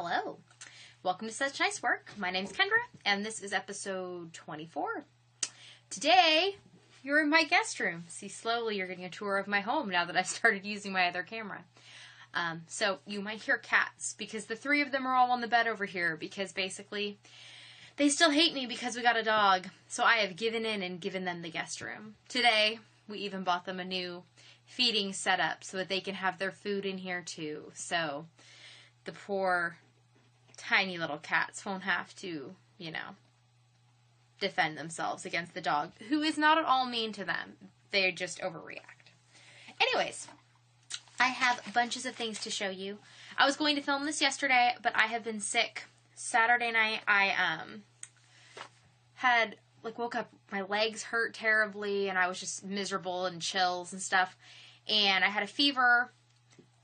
Hello. Welcome to Such Nice Work. My name's Kendra, and this is episode 24. Today, you're in my guest room. See, slowly you're getting a tour of my home now that I've started using my other camera. So you might hear cats, because the three of them are all on the bed over here, because basically they still hate me because we got a dog. So I have given in and given them the guest room. Today, we even bought them a new feeding setup so that they can have their food in here too. So the poor tiny little cats won't have to, defend themselves against the dog, who is not at all mean to them. They just overreact. Anyways, I have bunches of things to show you. I was going to film this yesterday, but I have been sick. Saturday night, I woke up, my legs hurt terribly, and I was just miserable and chills and stuff. And I had a fever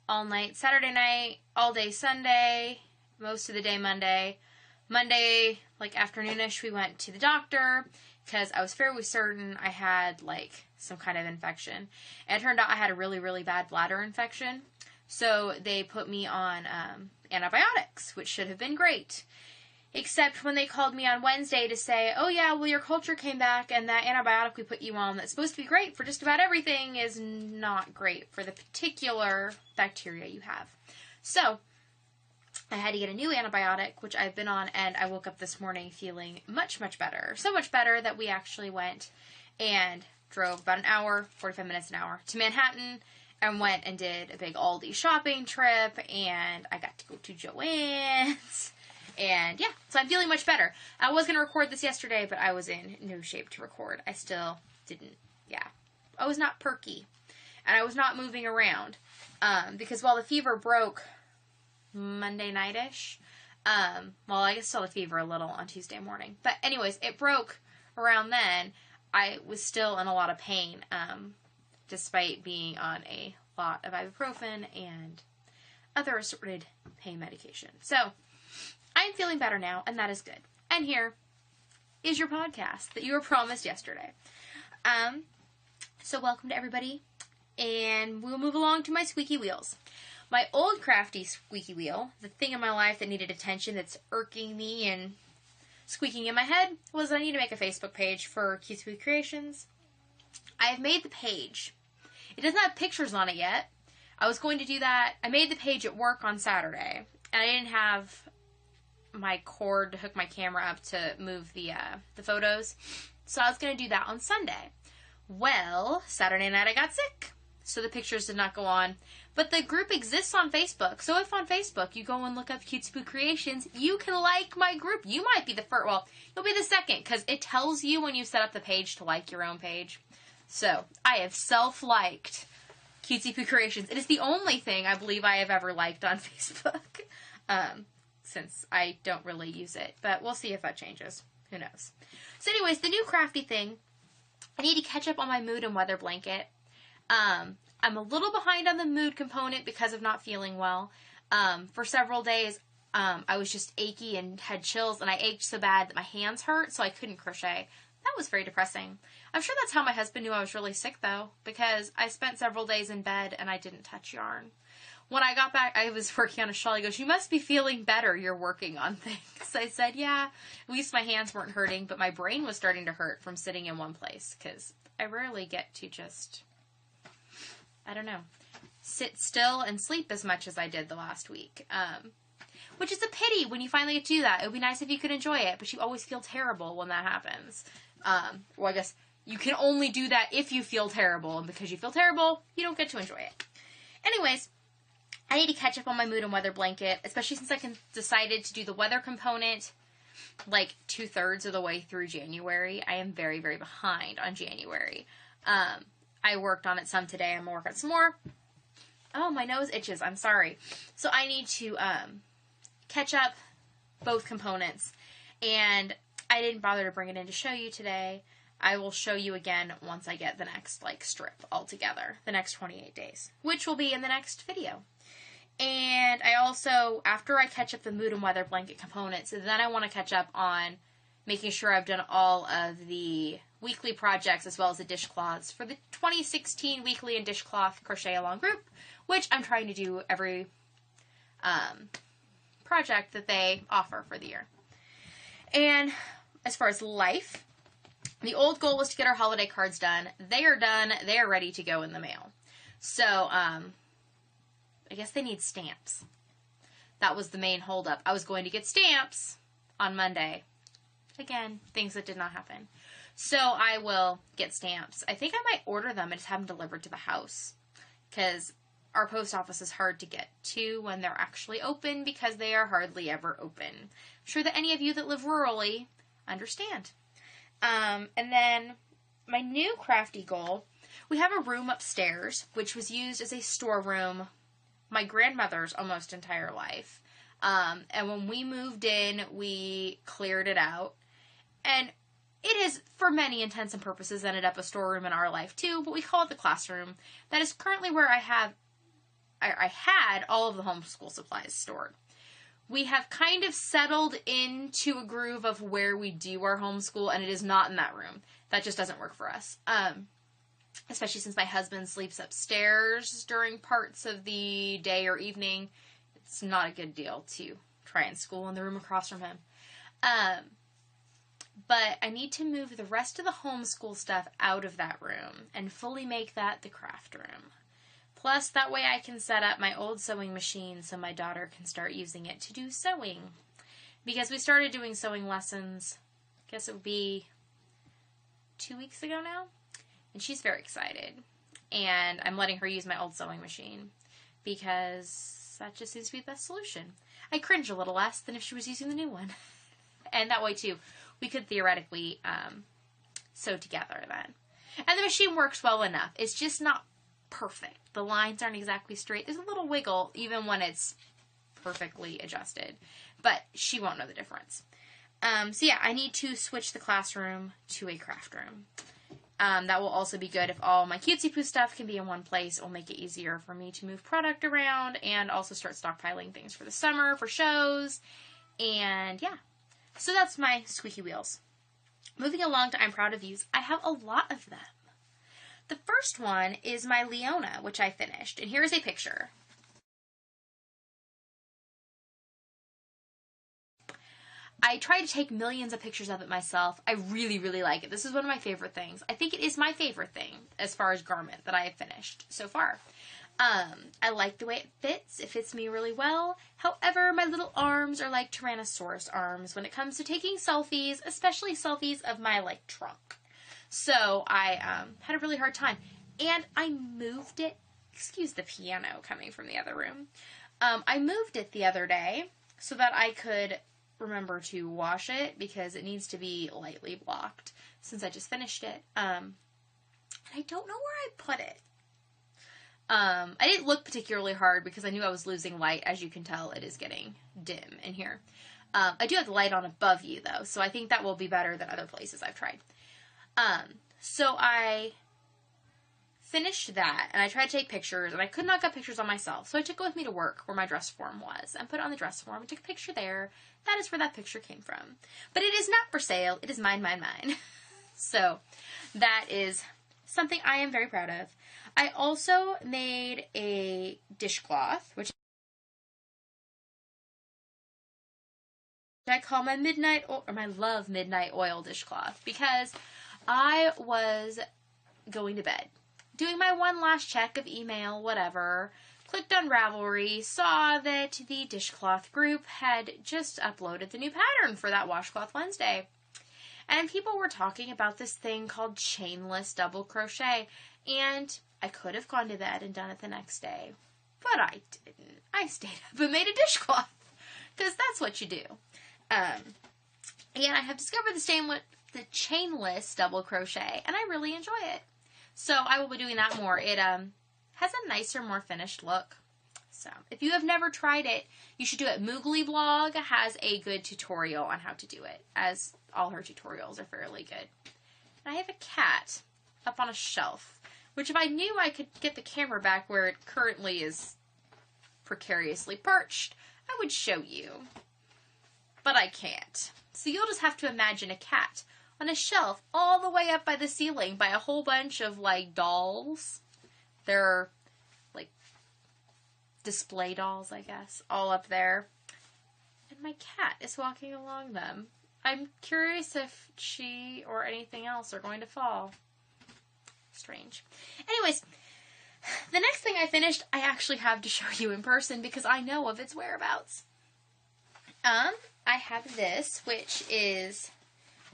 all night Saturday night, all day Sunday, most of the day Monday. Monday, afternoonish, we went to the doctor because I was fairly certain I had, some kind of infection. And it turned out I had a really, really bad bladder infection. So they put me on antibiotics, which should have been great. Except when they called me on Wednesday to say, oh yeah, well your culture came back and that antibiotic we put you on that's supposed to be great for just about everything is not great for the particular bacteria you have. So I had to get a new antibiotic, which I've been on, and I woke up this morning feeling much, much better. So much better that we actually went and drove about an hour, 45 minutes an hour, to Manhattan, and went and did a big Aldi shopping trip, and I got to go to Joann's. And yeah, so I'm feeling much better. I was going to record this yesterday, but I was in no shape to record. I still didn't, I was not perky. And I was not moving around. Because while the fever broke Monday night-ish, well, I guess still the fever a little on Tuesday morning. But anyways, it broke around then. I was still in a lot of pain, despite being on a lot of ibuprofen and other assorted pain medication. So I'm feeling better now, and that is good. And here is your podcast that you were promised yesterday. So welcome to everybody, and we'll move along to my squeaky wheels. My old crafty squeaky wheel, the thing in my life that needed attention that's irking me and squeaking in my head, was I need to make a Facebook page for CutseypuCreations. I have made the page. It doesn't have pictures on it yet. I was going to do that. I made the page at work on Saturday, and I didn't have my cord to hook my camera up to move the photos. So I was going to do that on Sunday. Well, Saturday night I got sick, so the pictures did not go on. But the group exists on Facebook. So if on Facebook you go and look up CutseypuCreations, you can like my group. You might be the first, well, you'll be the second, because it tells you when you set up the page to like your own page. So I have self-liked CutseypuCreations. It is the only thing I believe I have ever liked on Facebook. Since I don't really use it. But we'll see if that changes. Who knows? So anyways, the new crafty thing, I need to catch up on my mood and weather blanket. I'm a little behind on the mood component because of not feeling well. For several days, I was just achy and had chills, and I ached so bad that my hands hurt, so I couldn't crochet. That was very depressing. I'm sure that's how my husband knew I was really sick, though, because I spent several days in bed and I didn't touch yarn. When I got back, I was working on a shawl. He goes, you must be feeling better. You're working on things. I said, yeah. At least my hands weren't hurting, but my brain was starting to hurt from sitting in one place, because I rarely get to just, sit still and sleep as much as I did the last week. Which is a pity when you finally get to do that. It would be nice if you could enjoy it, but you always feel terrible when that happens. Well, I guess you can only do that if you feel terrible, and because you feel terrible, you don't get to enjoy it. Anyways, I need to catch up on my mood and weather blanket, especially since I decided to do the weather component 2/3 of the way through January. I am very, very behind on January. I worked on it some today. I'm going to work on some more. Oh, my nose itches. I'm sorry. So I need to catch up both components. And I didn't bother to bring it in to show you today. I will show you again once I get the next strip altogether. The next 28 days. Which will be in the next video. And I also, after I catch up the mood and weather blanket components, then I want to catch up on making sure I've done all of the weekly projects as well as the dishcloths for the 2016 weekly and dishcloth crochet along group, which I'm trying to do every project that they offer for the year. And as far as life, the old goal was to get our holiday cards done. They are done. They are ready to go in the mail. So, I guess they need stamps. That was the main holdup. I was going to get stamps on Monday. Again, things that did not happen. So I will get stamps. I think I might order them and just have them delivered to the house. Because our post office is hard to get to when they're actually open because they are hardly ever open. I'm sure that any of you that live rurally understand. And then my new crafty goal, we have a room upstairs, which was used as a storeroom my grandmother's almost entire life. And when we moved in, we cleared it out. And it has, for many intents and purposes, ended up a storeroom in our life too, but we call it the classroom. That is currently where I had all of the homeschool supplies stored. We have kind of settled into a groove of where we do our homeschool, and it is not in that room. That just doesn't work for us. Especially since my husband sleeps upstairs during parts of the day or evening. It's not a good deal to try and school in the room across from him. But I need to move the rest of the homeschool stuff out of that room and fully make that the craft room. Plus, that way I can set up my old sewing machine so my daughter can start using it to do sewing. Because we started doing sewing lessons, I guess it would be 2 weeks ago now. And she's very excited. And I'm letting her use my old sewing machine because that just seems to be the best solution. I cringe a little less than if she was using the new one. And that way, too, we could theoretically sew together then. And the machine works well enough. It's just not perfect. The lines aren't exactly straight. There's a little wiggle even when it's perfectly adjusted. But she won't know the difference. So yeah, I need to switch the classroom to a craft room. That will also be good if all my Cutseypu stuff can be in one place. It will make it easier for me to move product around and also start stockpiling things for the summer, for shows. And yeah, so that's my squeaky wheels. Moving along to I'm Proud of Yous, I have a lot of them. The first one is my Leona, which I finished. And here's a picture. I try to take millions of pictures of it myself. I really, really like it. This is one of my favorite things. I think it is my favorite thing as far as garment that I have finished so far. I like the way it fits. It fits me really well. However, my little arms are like Tyrannosaurus arms when it comes to taking selfies, especially selfies of my, like, trunk. So I had a really hard time. And I moved it. Excuse the piano coming from the other room. I moved it the other day so that I could remember to wash it because it needs to be lightly blocked since I just finished it. And I don't know where I put it. I didn't look particularly hard because I knew I was losing light. As you can tell, it is getting dim in here. I do have the light on above you though, so I think that will be better than other places I've tried. So I finished that, and I tried to take pictures, and I could not get pictures on myself, so I took it with me to work where my dress form was, and put it on the dress form, and took a picture there. That is where that picture came from. But it is not for sale. It is mine, mine, mine. So that is something I am very proud of. I also made a dishcloth, which I call my my Love Midnight Oil dishcloth, because I was going to bed, doing my one last check of email, whatever, clicked on Ravelry, saw that the dishcloth group had just uploaded the new pattern for that Washcloth Wednesday. And people were talking about this thing called chainless double crochet, and I could have gone to bed and done it the next day, but I didn't. I stayed up and made a dishcloth, because that's what you do. And I have discovered the chainless double crochet, and I really enjoy it. So I will be doing that more. It has a nicer, more finished look. So if you have never tried it, you should do it. Moogly Blog has a good tutorial on how to do it, as all her tutorials are fairly good. And I have a cat up on a shelf, which if I knew I could get the camera back where it currently is precariously perched, I would show you. But I can't. So you'll just have to imagine a cat on a shelf all the way up by the ceiling by a whole bunch of, like, dolls. They're, like, display dolls, I guess, all up there. my cat is walking along them. I'm curious if she or anything else are going to fall. Strange. Anyways, the next thing I finished, I actually have to show you in person because I know of its whereabouts. I have this, which is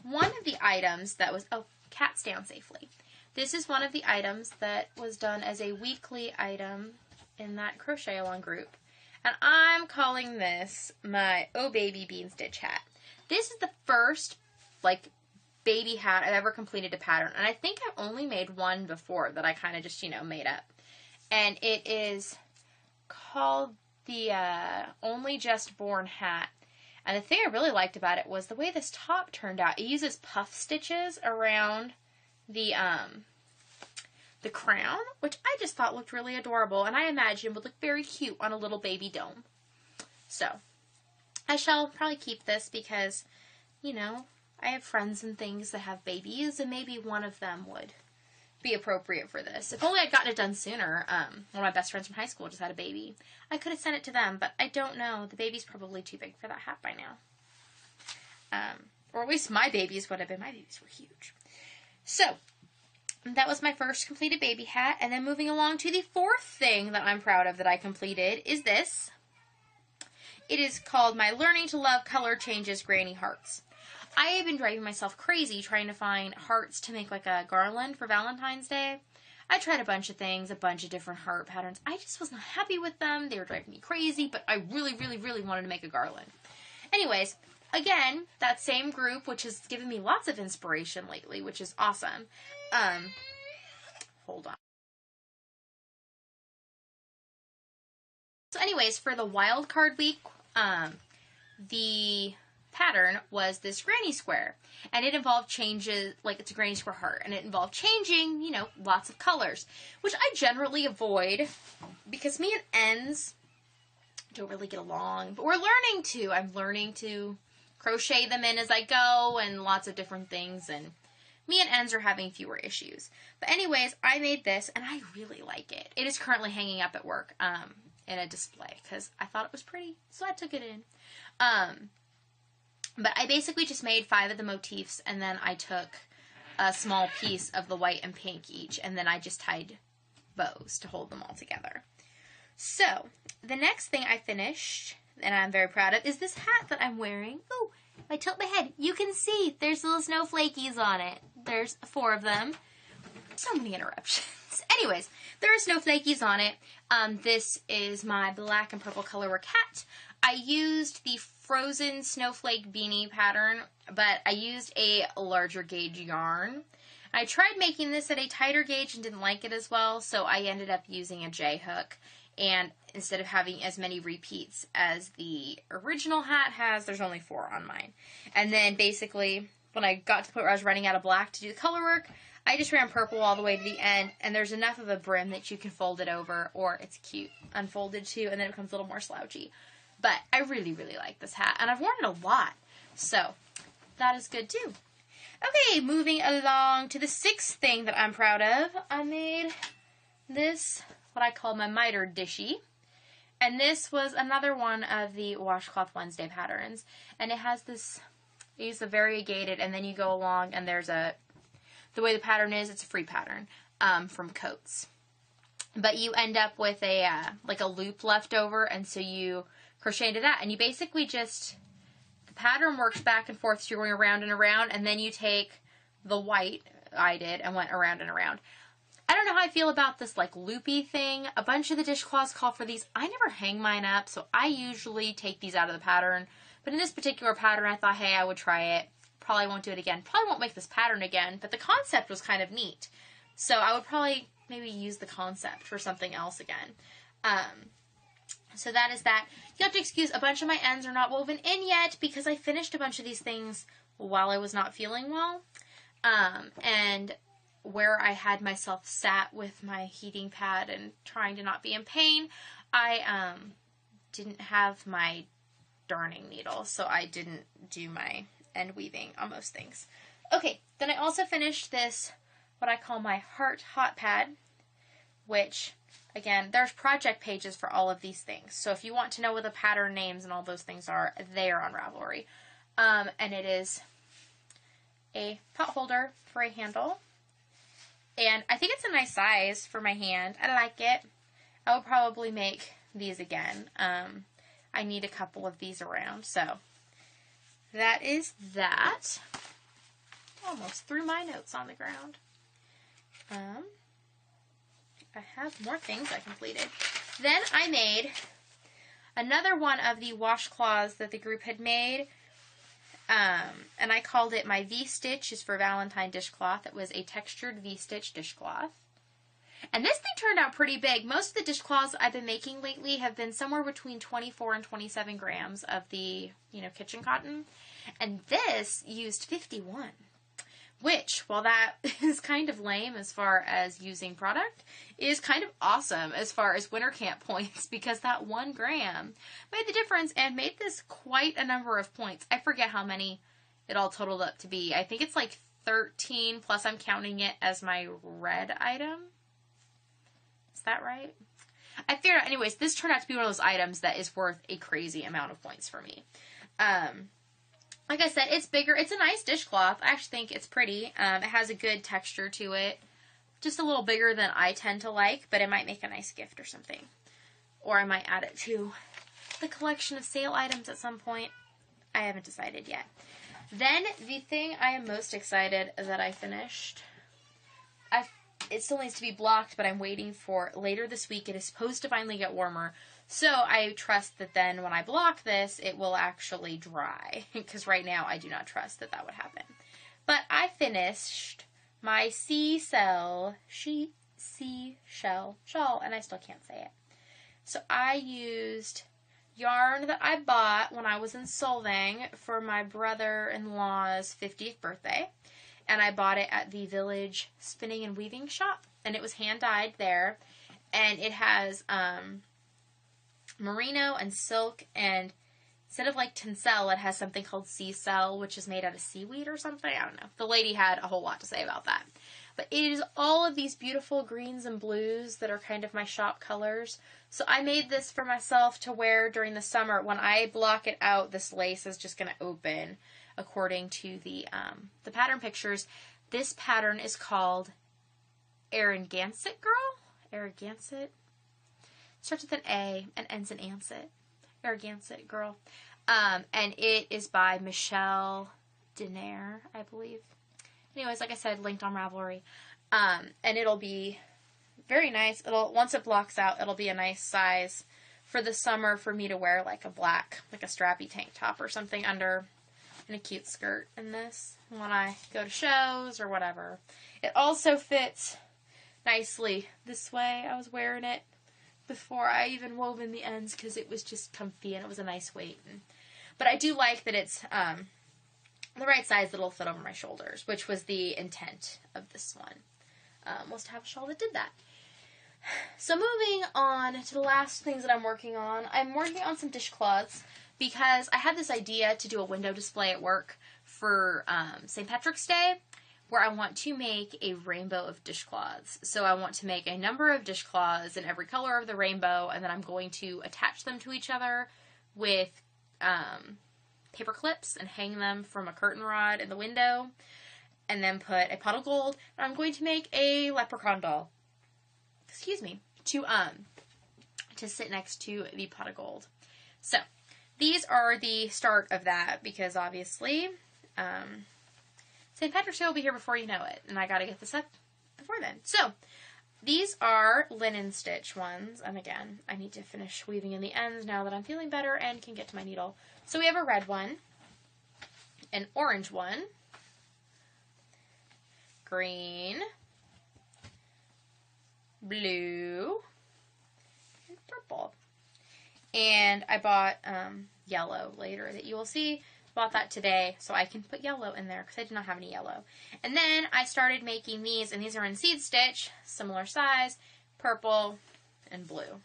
one of the items that was, oh, cats down safely. This is one of the items that was done as a weekly item in that crochet along group. And I'm calling this my Oh Baby Bean Stitch hat. This is the first, like, baby hat I've ever completed a pattern. And I think I've only made one before that I kind of just, you know, made up. And it is called the Only Just Born hat. And the thing I really liked about it was the way this top turned out. It uses puff stitches around the crown, which I just thought looked really adorable, and I imagine would look very cute on a little baby dome. So, I shall probably keep this because, you know, I have friends and things that have babies, and maybe one of them would be appropriate for this. If only I'd gotten it done sooner. One of my best friends from high school just had a baby. I could have sent it to them, but I don't know. The baby's probably too big for that hat by now. Or at least my babies would have been. My babies were huge. So, that was my first completed baby hat. And then moving along to the fourth thing that I'm proud of that I completed is this. It is called my Learning to Love Color Changes Granny Hearts. I have been driving myself crazy trying to find hearts to make like a garland for Valentine's Day. I tried a bunch of things, a bunch of different heart patterns. I just was not happy with them. They were driving me crazy, but I really, really, really wanted to make a garland. Anyways, again, that same group, which has given me lots of inspiration lately, which is awesome. Hold on. So anyways, for the wild card week, the pattern was this granny square, and it involved changes, like it's a granny square heart, and it involved changing, you know, lots of colors, which I generally avoid because me and ends don't really get along, but we're learning to. I'm learning to crochet them in as I go and lots of different things, and me and ends are having fewer issues. But anyways, I made this and I really like it. It is currently hanging up at work in a display because I thought it was pretty, so I took it in. But I basically just made 5 of the motifs, and then I took a small piece of the white and pink each, and then I just tied bows to hold them all together. So, the next thing I finished, and I'm very proud of, is this hat that I'm wearing. Oh, if I tilt my head, you can see there's little snowflakies on it. There's 4 of them. So many interruptions. Anyways, there are snowflakies on it. This is my black and purple colorwork hat. I used the frozen snowflake beanie pattern, but I used a larger gauge yarn. I tried making this at a tighter gauge and didn't like it as well, so I ended up using a J-hook. And instead of having as many repeats as the original hat has, there's only 4 on mine. And then basically, when I got to the point where I was running out of black to do the color work, I just ran purple all the way to the end, and there's enough of a brim that you can fold it over, or it's cute unfolded too, and then it becomes a little more slouchy. But I really, really like this hat, and I've worn it a lot, so that is good too. Okay, moving along to the 6th thing that I'm proud of. I made this, what I call my miter dishy, and this was another one of the Washcloth Wednesday patterns, and it has this, I use the variegated, and then you go along, and there's a, the way the pattern is, it's a free pattern from Coats. But you end up with a, like a loop left over, and so you crochet into that, and you basically just, the pattern works back and forth, so you're going around and around, and then you take the white, I did, and went around and around. I don't know how I feel about this, like, loopy thing. A bunch of the dishcloths call for these. I never hang mine up, so I usually take these out of the pattern, but in this particular pattern, I thought, hey, I would try it. Probably won't do it again. Probably won't make this pattern again, but the concept was kind of neat. So I would probably maybe use the concept for something else again. So that is that. You have to excuse, a bunch of my ends are not woven in yet because I finished a bunch of these things while I was not feeling well. And where I had myself sat with my heating pad and trying to not be in pain, I didn't have my darning needle, so I didn't do my end weaving on most things. Okay, then I also finished this, what I call my heart hot pad, which Again, there's project pages for all of these things. So if you want to know what the pattern names and all those things are, they are on Ravelry. And it is a pot holder for a handle. And I think it's a nice size for my hand. I like it. I will probably make these again. I need a couple of these around. So that is that. Almost threw my notes on the ground. I have more things I completed. Then I made another one of the washcloths that the group had made. And I called it my V-Stitch is for Valentine dishcloth. It was a textured V-Stitch dishcloth. And this thing turned out pretty big. Most of the dishcloths I've been making lately have been somewhere between 24 and 27 grams of the, kitchen cotton. And this used 51. Which, while that is kind of lame as far as using product, is kind of awesome as far as winter camp points, because that 1 gram made the difference and made this quite a number of points. I forget how many it all totaled up to be. I think it's like 13, plus I'm counting it as my red item. Is that right? I figured out, anyways, this turned out to be one of those items that is worth a crazy amount of points for me. Like I said, it's bigger. It's a nice dishcloth. I actually think it's pretty. It has a good texture to it. Just a little bigger than I tend to like, but it might make a nice gift or something. Or I might add it to the collection of sale items at some point. I haven't decided yet. Then, the thing I am most excited that I finished, it still needs to be blocked, but I'm waiting for later this week. It is supposed to finally get warmer. So I trust that then when I block this, it will actually dry. Because right now I do not trust that that would happen. But I finished my seashell shawl, and I still can't say it. So I used yarn that I bought when I was in Solvang for my brother-in-law's 50th birthday. And I bought it at the Village Spinning and Weaving Shop. And it was hand-dyed there. And it has merino and silk, and instead of like tencel, it has something called seashell, which is made out of seaweed or something. I don't know. The lady had a whole lot to say about that. But it is all of these beautiful greens and blues that are kind of my shop colors. So I made this for myself to wear during the summer. When I block it out, this lace is just going to open according to the pattern pictures. This pattern is called Arrogance-it Girl? Arrogance-it? Starts with an A and ends in Ansett. Arrogance-it Girl. And it is by Michelle Denaire, I believe. Anyways, like I said, linked on Ravelry. And it'll be very nice. Once it blocks out, it'll be a nice size for the summer for me to wear like a strappy tank top or something under, and a cute skirt in this when I go to shows or whatever. It also fits nicely this way. I was wearing it before I even wove in the ends because it was just comfy and it was a nice weight. But I do like that it's the right size that'll fit over my shoulders, which was the intent of this one, was to have a shawl that did that. So moving on to the last things that I'm working on some dishcloths because I had this idea to do a window display at work for St. Patrick's Day, where I want to make a rainbow of dishcloths. So I want to make a number of dishcloths in every color of the rainbow, and then I'm going to attach them to each other with paper clips and hang them from a curtain rod in the window, and then put a pot of gold. And I'm going to make a leprechaun doll. Excuse me. To sit next to the pot of gold. So these are the start of that because obviously St. Patrick's Day will be here before you know it, and I gotta get this up before then. So, these are linen stitch ones, and again, I need to finish weaving in the ends now that I'm feeling better and can get to my needle. So we have a red one, an orange one, green, blue, and purple. And I bought yellow later that you will see. Bought that today, so I can put yellow in there because I did not have any yellow. And then I started making these, and these are in seed stitch, similar size, purple, and blue.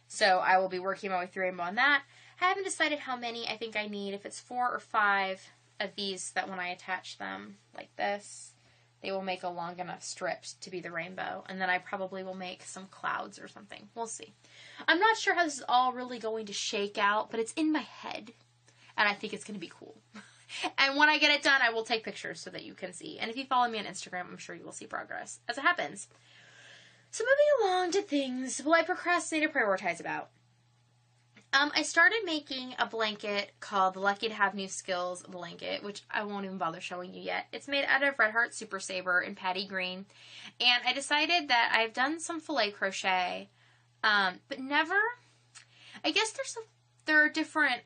So I will be working my way through rainbow on that. I haven't decided how many I think I need, if it's 4 or 5 of these that when I attach them like this, they will make a long enough strip to be the rainbow. And then I probably will make some clouds or something. We'll see. I'm not sure how this is all really going to shake out, but it's in my head. And I think it's going to be cool. And when I get it done, I will take pictures so that you can see. And if you follow me on Instagram, I'm sure you will see progress as it happens. So moving along to things will I procrastinate or prioritize about? I started making a blanket called the Lucky to Have New Skills blanket, which I won't even bother showing you yet. It's made out of Red Heart Super Saber in Patty Green. And I decided that I've done some filet crochet, but never, I guess there are different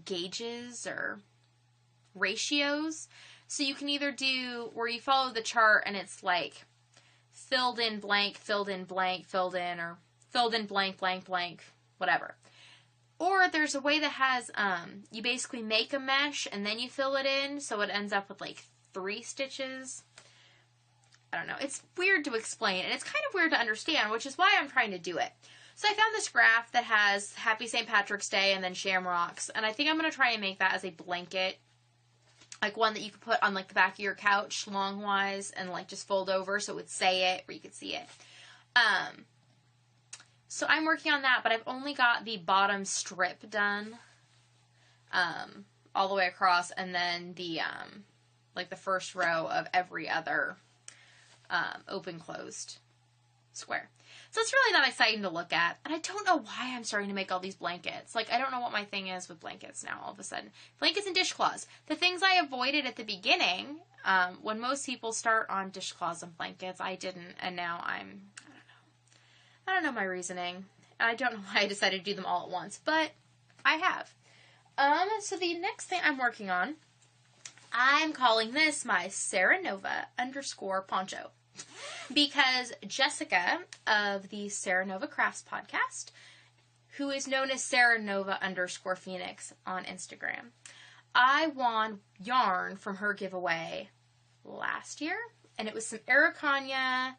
gauges or ratios. So you can either do where you follow the chart and it's like filled in blank, filled in blank, filled in, or filled in blank, blank, blank, whatever. Or there's a way that has, you basically make a mesh and then you fill it in, so it ends up with like 3 stitches. I don't know. It's weird to explain, and it's kind of weird to understand, which is why I'm trying to do it. So I found this graph that has Happy St. Patrick's Day and then shamrocks, and I think I'm going to try and make that as a blanket, like one that you could put on like the back of your couch long-wise and like just fold over so it would say it, or you could see it. So I'm working on that, but I've only got the bottom strip done, all the way across, and then the, like the first row of every other, open-closed square. So it's really not exciting to look at, and I don't know why I'm starting to make all these blankets. Like, I don't know what my thing is with blankets now all of a sudden. Blankets and dishcloths. The things I avoided at the beginning, when most people start on dishcloths and blankets, I didn't, and now I don't know my reasoning. I don't know why I decided to do them all at once, but I have. So the next thing I'm working on, I'm calling this my Sarah Nova _ poncho. Because Jessica of the Sarah Nova Crafts podcast, who is known as Sarah Nova _ Phoenix on Instagram, I won yarn from her giveaway last year, and it was some Araucania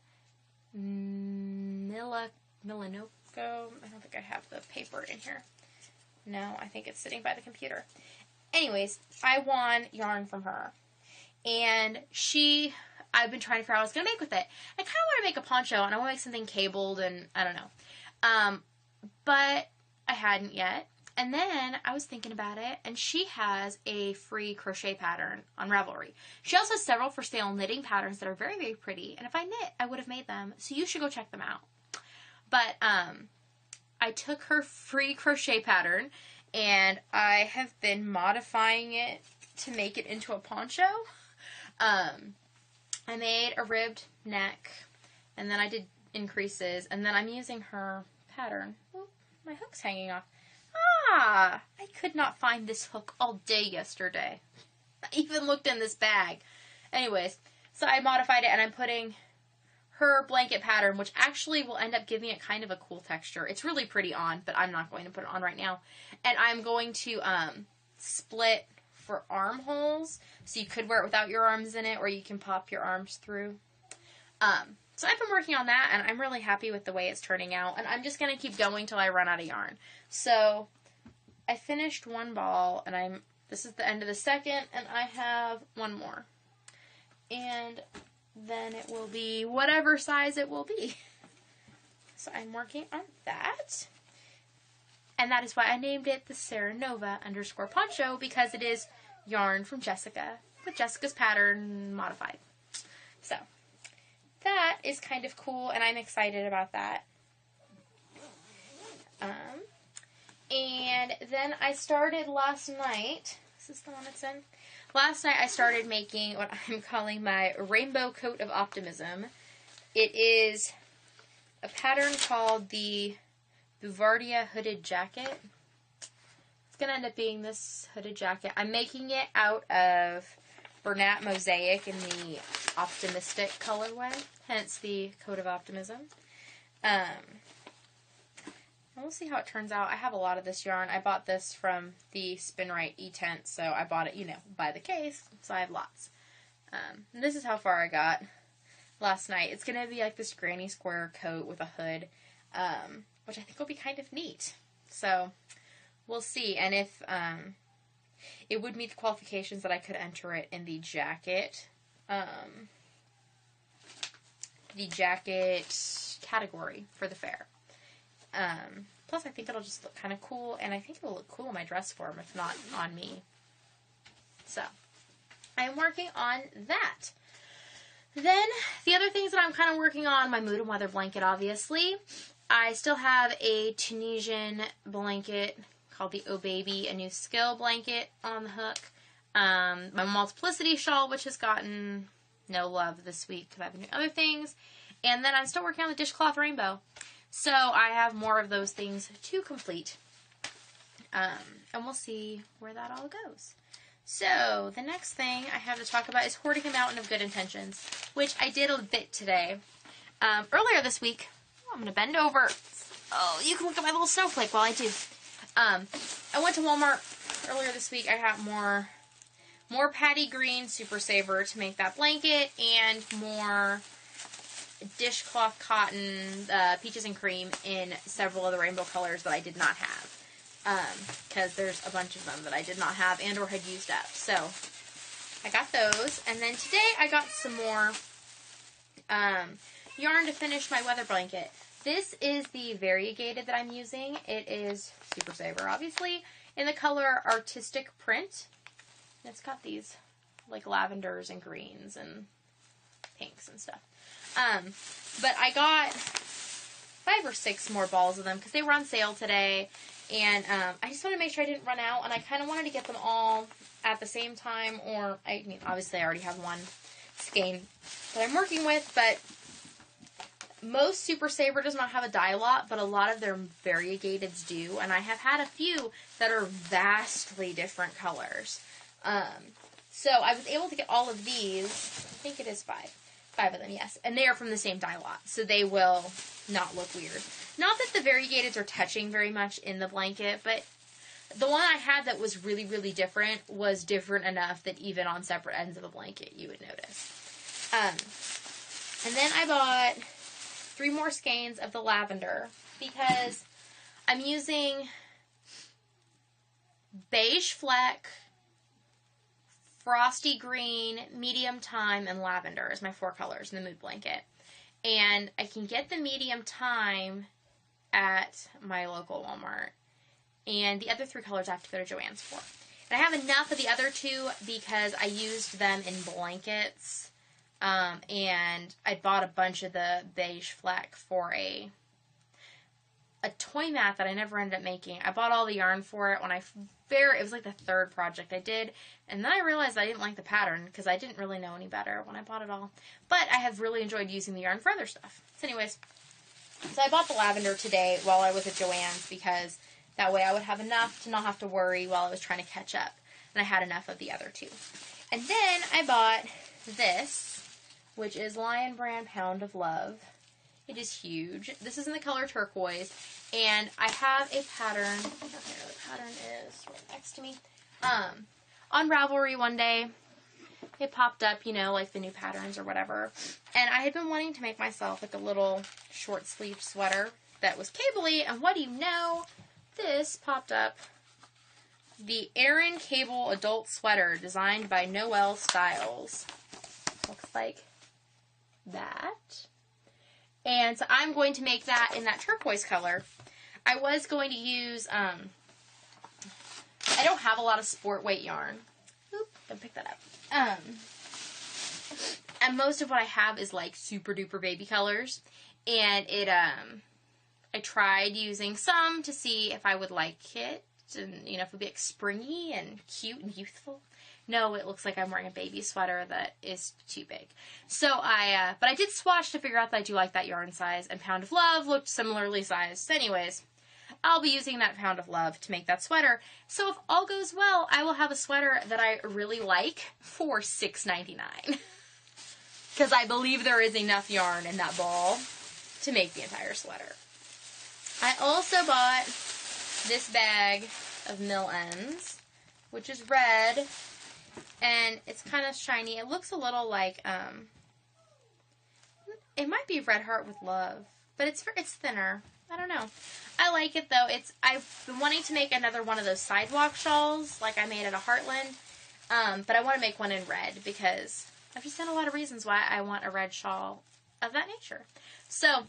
Milanoco. I don't think I have the paper in here. No, I think it's sitting by the computer. Anyways, I won yarn from her. And I've been trying to figure out what I was going to make with it. I kind of want to make a poncho, and I want to make something cabled, and I don't know. But I hadn't yet. And then I was thinking about it, and she has a free crochet pattern on Ravelry. She also has several for sale knitting patterns that are very, very pretty. And if I knit, I would have made them. So you should go check them out. But I took her free crochet pattern, and I have been modifying it to make it into a poncho. I made a ribbed neck, and then I did increases, and then I'm using her pattern. Oh, my hook's hanging off. I could not find this hook all day yesterday. I even looked in this bag. Anyways, so I modified it, and I'm putting her blanket pattern, which actually will end up giving it kind of a cool texture. It's really pretty on, but I'm not going to put it on right now. And I'm going to split for armholes, so you could wear it without your arms in it, or you can pop your arms through. So I've been working on that, and I'm really happy with the way it's turning out, and I'm just going to keep going till I run out of yarn. So I finished one ball, and this is the end of the second, and I have one more. And then it will be whatever size it will be. So I'm working on that. And that is why I named it the Sarah Nova _ poncho, because it is yarn from Jessica, with Jessica's pattern modified. So that is kind of cool, and I'm excited about that. And then I started last night. Is this the one it's in? Last night I started making what I'm calling my Rainbow Coat of Optimism. It is a pattern called the Bouvardia Hooded Jacket. It's going to end up being this hooded jacket. I'm making it out of Bernat Mosaic in the Optimistic colorway, hence the Coat of Optimism. We'll see how it turns out. I have a lot of this yarn. I bought this from the Spinrite e-tent, so I bought it, by the case, so I have lots. And this is how far I got last night. It's going to be like this granny square coat with a hood, which I think will be kind of neat. So we'll see. And if it would meet the qualifications that I could enter it in the jacket, the jacket category for the fair. Plus, I think it'll just look kind of cool, and I think it'll look cool in my dress form, if not on me. So, I'm working on that. Then, the other things that I'm kind of working on, my mood and weather blanket, obviously. I still have a Tunisian blanket called the Oh Baby, a new skill blanket on the hook. My multiplicity shawl, which has gotten no love this week because I've been doing other things. And then I'm still working on the dishcloth rainbow. So I have more of those things to complete. And we'll see where that all goes. So the next thing I have to talk about is hoarding a mountain of good intentions, which I did a bit today. Earlier this week, I'm going to bend over. Oh, you can look at my little snowflake while I do. I went to Walmart earlier this week. I got more Patty Green Super Saver to make that blanket, and more dishcloth cotton peaches and cream in several of the rainbow colors that I did not have, because there's a bunch of them that I did not have and or had used up. So I got those, and then today I got some more yarn to finish my weather blanket. This is the variegated that I'm using. It is Super Saver, obviously, in the color Artistic Print. And it's got these like lavenders and greens and pinks and stuff. But I got 5 or 6 more balls of them because they were on sale today. And I just wanted to make sure I didn't run out. And I kind of wanted to get them all at the same time. Or, I mean, obviously I already have one skein that I'm working with. But most Super Saver does not have a dye lot, but a lot of their variegateds do. And I have had a few that are vastly different colors. So I was able to get all of these. I think it is 5. 5 of them, yes. And they are from the same dye lot, so they will not look weird. Not that the variegateds are touching very much in the blanket, but the one I had that was really, really different was different enough that even on separate ends of a blanket you would notice. And then I bought 3 more skeins of the lavender because I'm using beige fleck, frosty green, medium thyme, and lavender as my 4 colors in the mood blanket. And I can get the medium thyme at my local Walmart. And the other 3 colors I have to go to Joann's for. And I have enough of the other 2 because I used them in blankets. And I bought a bunch of the beige fleck for a toy mat that I never ended up making. I bought all the yarn for it when it was like the 3rd project I did, and then I realized I didn't like the pattern because I didn't really know any better when I bought it all. But I have really enjoyed using the yarn for other stuff. So anyways, so I bought the lavender today while I was at Joann's because that way I would have enough to not have to worry while I was trying to catch up. And I had enough of the other 2. And then I bought this, which is Lion Brand Pound of Love. It is huge. This is in the color turquoise, and I have a pattern. I don't know where the pattern is. Right next to me. On Ravelry one day, it popped up, you know, like the new patterns or whatever. And I had been wanting to make myself like a little short sleeved sweater that was cable-y, and what do you know? This popped up. The Aran Cable Adult Sweater, designed by Noelle Styles. Looks like that. And so I'm going to make that in that turquoise color. I was going to use, I don't have a lot of sport weight yarn. Oop, don't pick that up. And most of what I have is like super duper baby colors. And I tried using some to see if I would like it. And, you know, if it would be like springy and cute and youthful. No, it looks like I'm wearing a baby sweater that is too big. So but I did swatch to figure out that I do like that yarn size, and Pound of Love looked similarly sized. So anyways, I'll be using that Pound of Love to make that sweater. So if all goes well, I will have a sweater that I really like for $6.99. Because I believe there is enough yarn in that ball to make the entire sweater. I also bought this bag of mill ends, which is red. And it's kind of shiny. It looks a little like, it might be Red Heart with Love, but it's thinner. I don't know. I like it though. I've been wanting to make another one of those sidewalk shawls like I made at a Heartland, but I want to make one in red because I've just found a lot of reasons why I want a red shawl of that nature. So,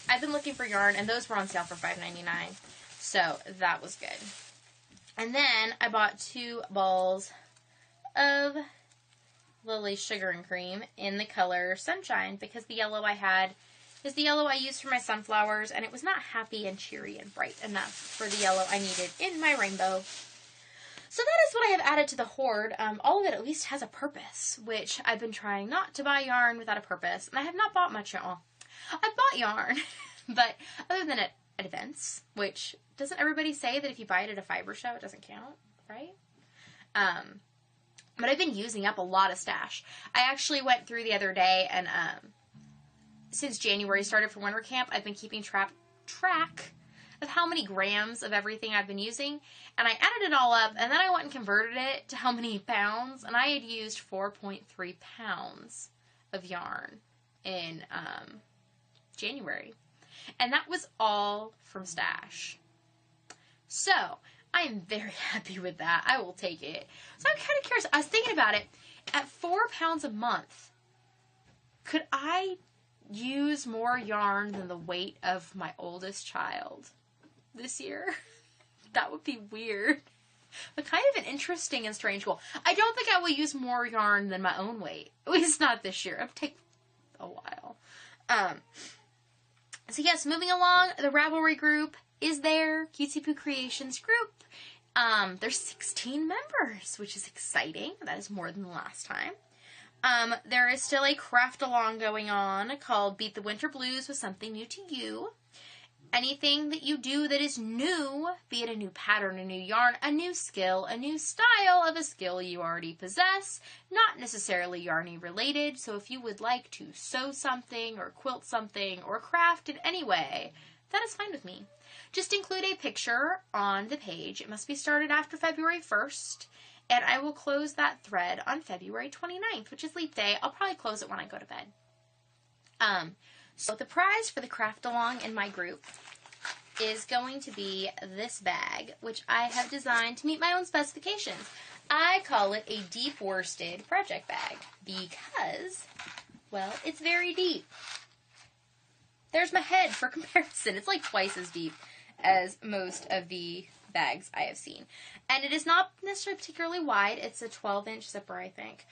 I've been looking for yarn, and those were on sale for $5.99. So, that was good. And then, I bought 2 balls of Lily's Sugar and Cream in the color Sunshine, because the yellow I had is the yellow I used for my sunflowers, and it was not happy and cheery and bright enough for the yellow I needed in my rainbow. So that is what I have added to the hoard. All of it at least has a purpose, which I've been trying not to buy yarn without a purpose, and I have not bought much at all. I bought yarn, but other than at events, which doesn't everybody say that if you buy it at a fiber show, it doesn't count, right? But I've been using up a lot of stash. I actually went through the other day, and since January started for winter camp, I've been keeping track of how many grams of everything I've been using, and I added it all up, and then I went and converted it to how many pounds, and I had used 4.3 pounds of yarn in January, and that was all from stash. So, I am very happy with that. I will take it. So I'm kind of curious. I was thinking about it. At 4 pounds a month, could I use more yarn than the weight of my oldest child this year? That would be weird. But kind of an interesting and strange goal. I don't think I will use more yarn than my own weight. At least not this year. It would take a while. So yes, moving along, the Ravelry group is there. CutseypuCreations group. There's 16 members, which is exciting. That is more than the last time. There is still a craft along going on called Beat the Winter Blues with Something New to You. Anything that you do that is new, be it a new pattern, a new yarn, a new skill, a new style of a skill you already possess, not necessarily yarny related, so if you would like to sew something or quilt something or craft in any way, that is fine with me. Just include a picture on the page. It must be started after February 1st, and I will close that thread on February 29th, which is Leap Day. I'll probably close it when I go to bed. So the prize for the craft along in my group is going to be this bag, which I have designed to meet my own specifications. I call it a deep worsted project bag because, well, it's very deep. There's my head for comparison. It's like twice as deep as most of the bags I have seen. And it is not necessarily particularly wide. It's a 12-inch zipper, I think.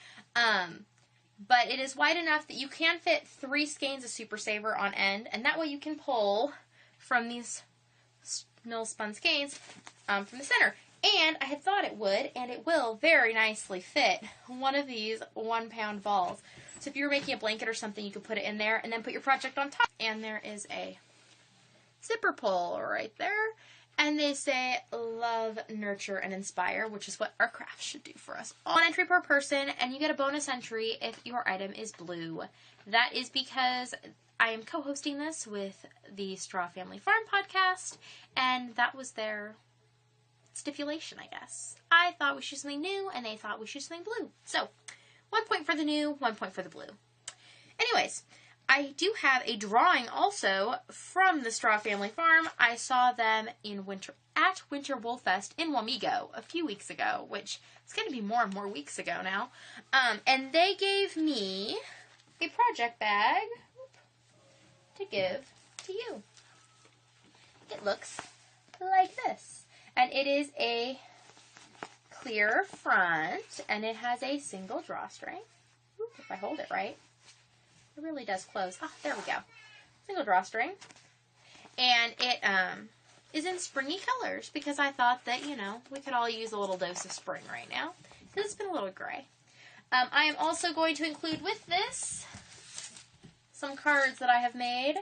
But it is wide enough that you can fit 3 skeins of Super Saver on end, and that way you can pull from these mill spun skeins from the center. And I had thought it would, and it will very nicely fit one of these 1-pound balls. So if you were making a blanket or something, you could put it in there and then put your project on top. And there is a zipper pull right there. And they say love, nurture, and inspire, which is what our craft should do for us. 1 entry per person, and you get a bonus entry if your item is blue. That is because I am co-hosting this with the Straw Family Farm podcast, and that was their stipulation, I guess. I thought we should do something new, and they thought we should do something blue. So, 1 point for the new, 1 point for the blue. Anyways, I do have a drawing also from the Straw Family Farm. I saw them in Winter Woolfest in Wamego a few weeks ago, which is going to be more and more weeks ago now. And they gave me a project bag to give to you. It looks like this. And it is a clear front, and it has a single drawstring. If I hold it right. It really does close. Oh, there we go. Single drawstring. And it is in springy colors because I thought that, you know, we could all use a little dose of spring right now. Because it's been a little gray. I am also going to include with this some cards that I have made,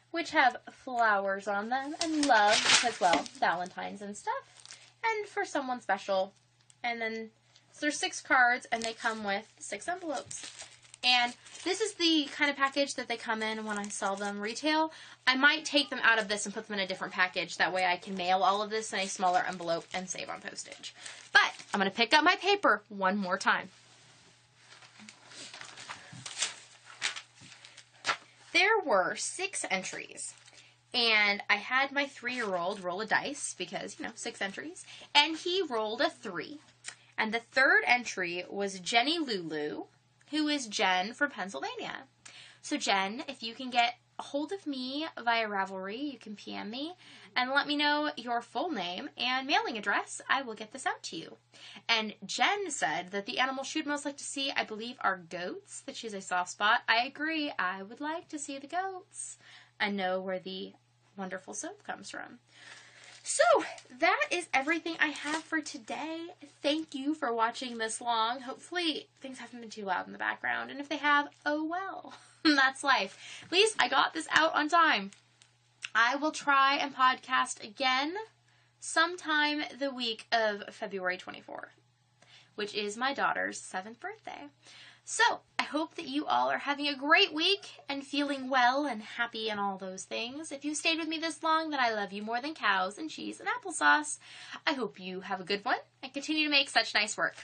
which have flowers on them and love because, well, Valentine's and stuff. And for someone special. And then, so there's 6 cards and they come with 6 envelopes. And this is the kind of package that they come in when I sell them retail. I might take them out of this and put them in a different package. That way I can mail all of this in a smaller envelope and save on postage. But I'm going to pick up my paper one more time. There were 6 entries. And I had my 3-year-old roll a dice because, you know, 6 entries. And he rolled a 3. And the 3rd entry was Jenny Lulu. who is Jen from Pennsylvania. So Jen, if you can get a hold of me via Ravelry, you can PM me and let me know your full name and mailing address. I will get this out to you. And Jen said that the animal she'd most like to see, I believe, are goats, that she has a soft spot. I agree. I would like to see the goats. I know where the wonderful soap comes from. So, that is everything I have for today. Thank you for watching this long. Hopefully, things haven't been too loud in the background. And if they have, oh well. That's life. At least I got this out on time. I will try and podcast again sometime the week of February 24th, which is my daughter's 7th birthday. So, I hope that you all are having a great week and feeling well and happy and all those things. If you stayed with me this long, then I love you more than cows and cheese and applesauce. I hope you have a good one and continue to make such nice work.